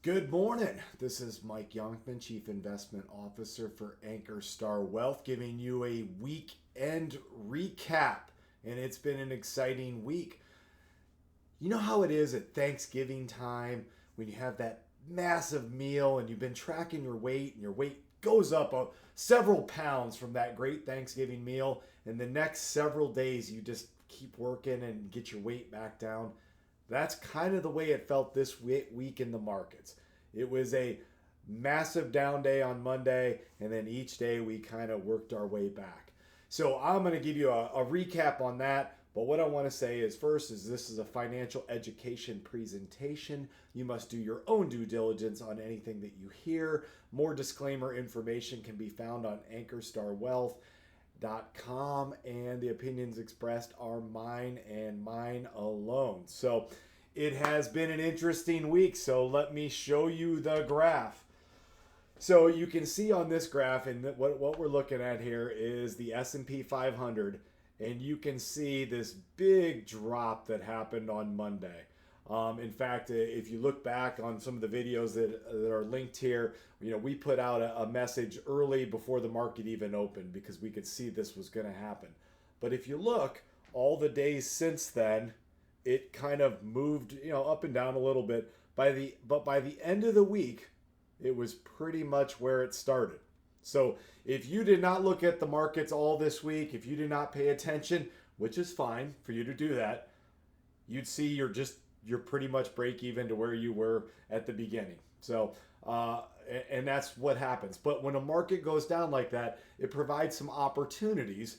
Good morning. This is Mike Youngman, Chief Investment Officer for Ankerstar Wealth, giving you a weekend recap. And it's been an exciting week. You know how it is at Thanksgiving time when you have that massive meal and you've been tracking your weight and your weight goes up several pounds from that great Thanksgiving meal, and the next several days you just keep working and get your weight back down. That's kind of the way it felt this week in the markets. It was a massive down day on Monday, and then each day we kind of worked our way back. So I'm going to give you a recap on that. But what I want to say is first is this is a financial education presentation. You must do your own due diligence on anything that you hear. More disclaimer information can be found on AnkerstarWealth.com, and the opinions expressed are mine and mine alone. So it has been an interesting week. So let me show you the graph. So you can see on this graph, and what we're looking at here is the S&P 500. And you can see this big drop that happened on Monday. In fact, if you look back on some of the videos that are linked here, we put out a message early before the market even opened because we could see this was going to happen. But if you look, all the days since then, it kind of moved, up and down a little bit. But by the end of the week, it was pretty much where it started. So if you did not look at the markets all this week, if you did not pay attention, which is fine for you to do that, you'd see you're pretty much break even to where you were at the beginning. So, and that's what happens. But when a market goes down like that, it provides some opportunities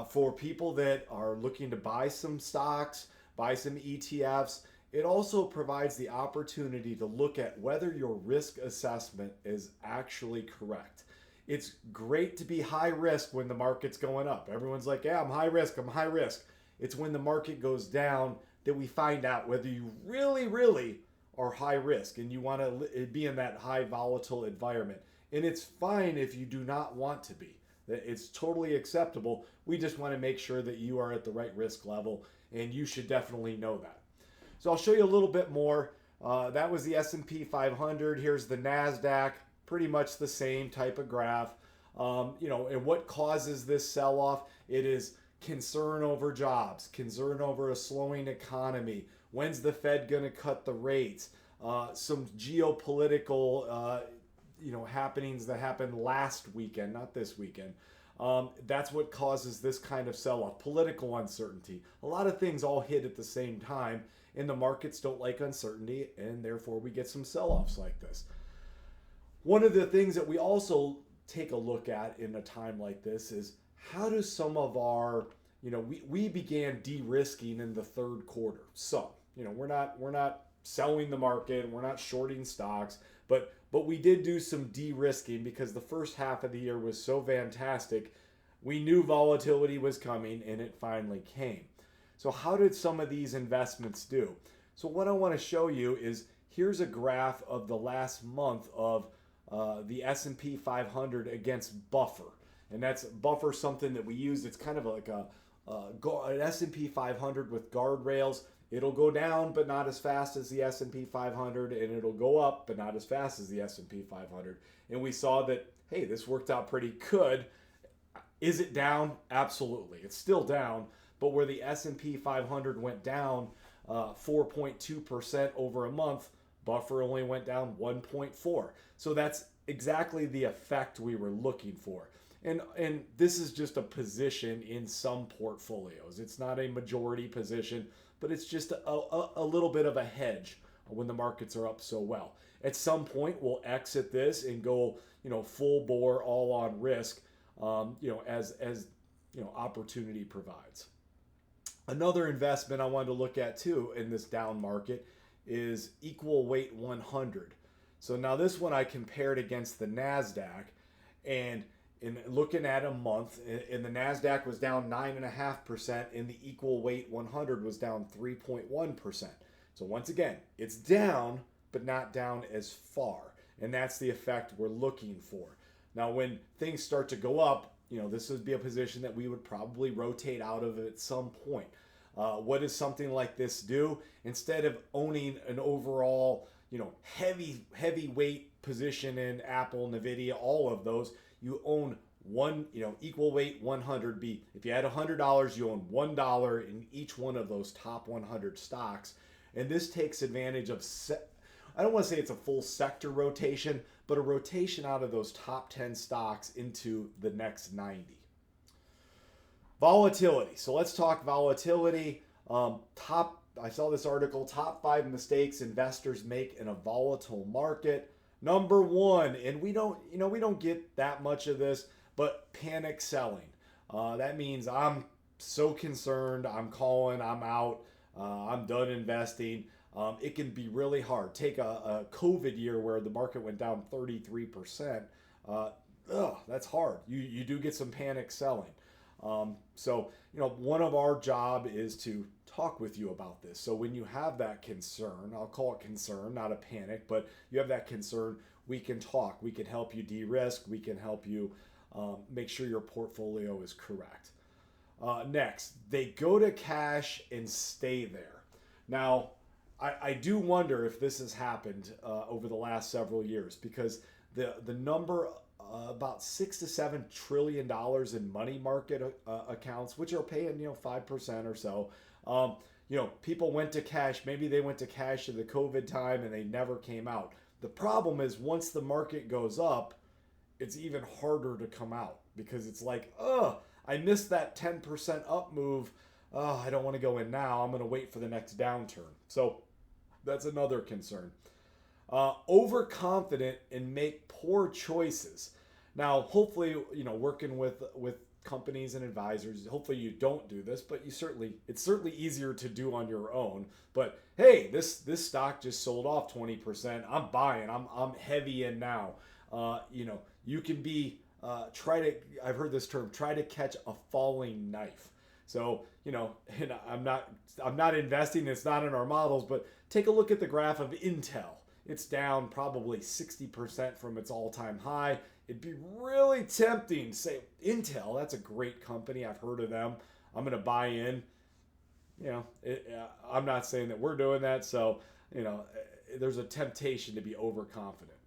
for people that are looking to buy some stocks, buy some ETFs. It also provides the opportunity to look at whether your risk assessment is actually correct. It's great to be high risk when the market's going up. Everyone's like, yeah, I'm high risk, I'm high risk. It's when the market goes down that we find out whether you really, really are high risk and you want to be in that high volatile environment. And it's fine if you do not want to be. It's totally acceptable. We just want to make sure that you are at the right risk level, and you should definitely know that. So I'll show you a little bit more. That was the S&P 500. Here's the NASDAQ. Pretty much the same type of graph. And what causes this sell-off? It is concern over jobs, concern over a slowing economy. When's the Fed going to cut the rates? Some geopolitical, happenings that happened last weekend, not this weekend. That's what causes this kind of sell-off. Political uncertainty. A lot of things all hit at the same time, and the markets don't like uncertainty, and therefore we get some sell-offs like this. One of the things that we also take a look at in a time like this is how do some of our, we began de-risking in the third quarter. So, we're not selling the market, we're not shorting stocks, but we did do some de-risking because the first half of the year was so fantastic. We knew volatility was coming, and it finally came. So how did some of these investments do? So what I want to show you is here's a graph of the last month of the S&P 500 against buffer. And that's buffer, something that we use. It's kind of like an S&P 500 with guardrails. It'll go down, but not as fast as the S&P 500, and it'll go up, but not as fast as the S&P 500. And we saw that, hey, this worked out pretty good. Is it down? Absolutely. It's still down, but where the S&P 500 went down 4.2% over a month, buffer only went down 1.4. So that's exactly the effect we were looking for. And this is just a position in some portfolios. It's not a majority position, but it's just a little bit of a hedge when the markets are up so well. At some point, we'll exit this and go, full bore, all on risk, as opportunity provides. Another investment I wanted to look at too in this down market is equal weight 100. So now this one I compared against the NASDAQ, and in looking at a month, and the NASDAQ was down 9.5%, and the equal weight 100 was down 3.1%. So once again, it's down, but not down as far. And that's the effect we're looking for. Now, when things start to go up, this would be a position that we would probably rotate out of at some point. What does something like this do? Instead of owning an overall heavyweight position in Apple, Nvidia, all of those. You own one, equal weight 100. If you had $100, you own $1 in each one of those top 100 stocks. And this takes advantage of, I don't want to say it's a full sector rotation, but a rotation out of those top 10 stocks into the next 90. Volatility. So let's talk volatility. I saw this article, top 5 mistakes investors make in a volatile market. Number 1, and we don't get that much of this, but panic selling. That means I'm so concerned, I'm calling, I'm out, I'm done investing. It can be really hard. Take a COVID year where the market went down 33%. That's hard. You do get some panic selling. So one of our job is to talk with you about this. So when you have that concern, I'll call it concern, not a panic, but you have that concern, we can talk. We can help you de-risk. We can help you make sure your portfolio is correct. Next, they go to cash and stay there. Now, I do wonder if this has happened over the last several years, because the number about $6 to $7 trillion in money market accounts, which are paying 5% or so. People went to cash. Maybe they went to cash in the COVID time and they never came out. The problem is once the market goes up, it's even harder to come out, because it's like, I missed that 10% up move. I don't want to go in now. I'm going to wait for the next downturn. So that's another concern. Overconfident and make poor choices. Now, hopefully, working with companies and advisors, hopefully you don't do this, but it's certainly easier to do on your own. But hey, this stock just sold off 20%. I'm buying. I'm heavy in now. You can be I've heard this term, try to catch a falling knife. So, and I'm not investing, it's not in our models, but take a look at the graph of Intel. It's down probably 60% from its all-time high. It'd be really tempting to say, Intel, that's a great company. I've heard of them. I'm going to buy in. I'm not saying that we're doing that. So, there's a temptation to be overconfident.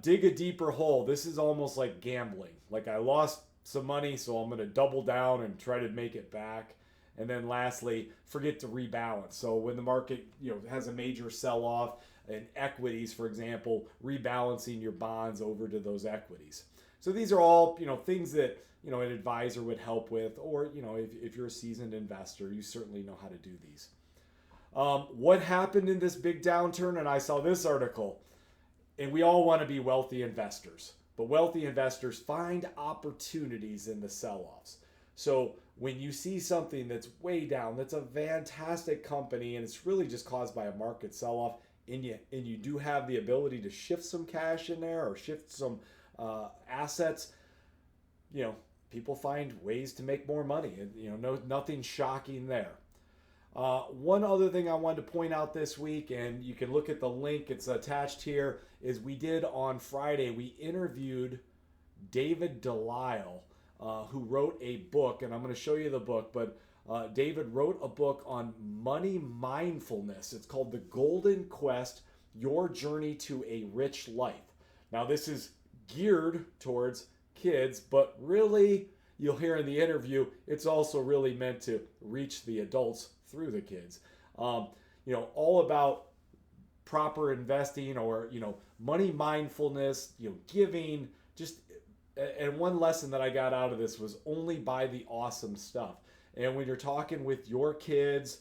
Dig a deeper hole. This is almost like gambling. Like, I lost some money, so I'm going to double down and try to make it back. And then lastly, forget to rebalance. So when the market has a major sell-off in equities, for example, rebalancing your bonds over to those equities. So these are all things that an advisor would help with, or if you're a seasoned investor, you certainly know how to do these. What happened in this big downturn? And I saw this article, and we all want to be wealthy investors, but wealthy investors find opportunities in the sell-offs. So when you see something that's way down, that's a fantastic company, and it's really just caused by a market sell-off, and you do have the ability to shift some cash in there or shift some assets, people find ways to make more money. And nothing shocking there. One other thing I wanted to point out this week, and you can look at the link, it's attached here, is we did on Friday, we interviewed David Delisle, who wrote a book, and I'm going to show you the book, but David wrote a book on money mindfulness. It's called The Golden Quest, Your Journey to a Rich Life. Now, this is geared towards kids, but really, you'll hear in the interview, it's also really meant to reach the adults through the kids. All about proper investing, or, money mindfulness, giving, and one lesson that I got out of this was only buy the awesome stuff. And when you're talking with your kids,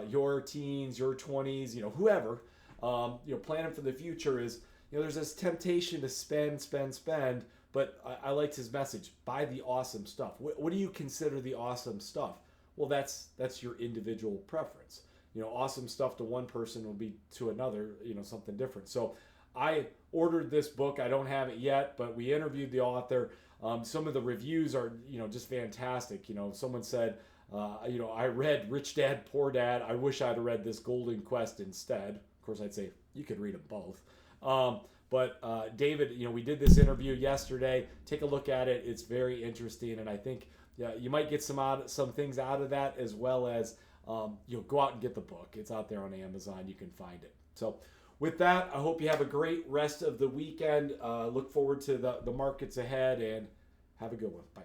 your teens, your 20s, whoever, planning for the future is, there's this temptation to spend, but I liked his message, buy the awesome stuff. What do you consider the awesome stuff? Well, that's your individual preference. Awesome stuff to one person will be to another, something different. So I ordered this book. I don't have it yet, but we interviewed the author. Some of the reviews are, just fantastic. Someone said, I read Rich Dad, Poor Dad. I wish I'd have read this Golden Quest instead. Of course, I'd say you could read them both. But David, we did this interview yesterday. Take a look at it. It's very interesting, and I think you might get some things out of that, as well as go out and get the book. It's out there on Amazon. You can find it. So with that, I hope you have a great rest of the weekend. Look forward to the markets ahead, and have a good one. Bye.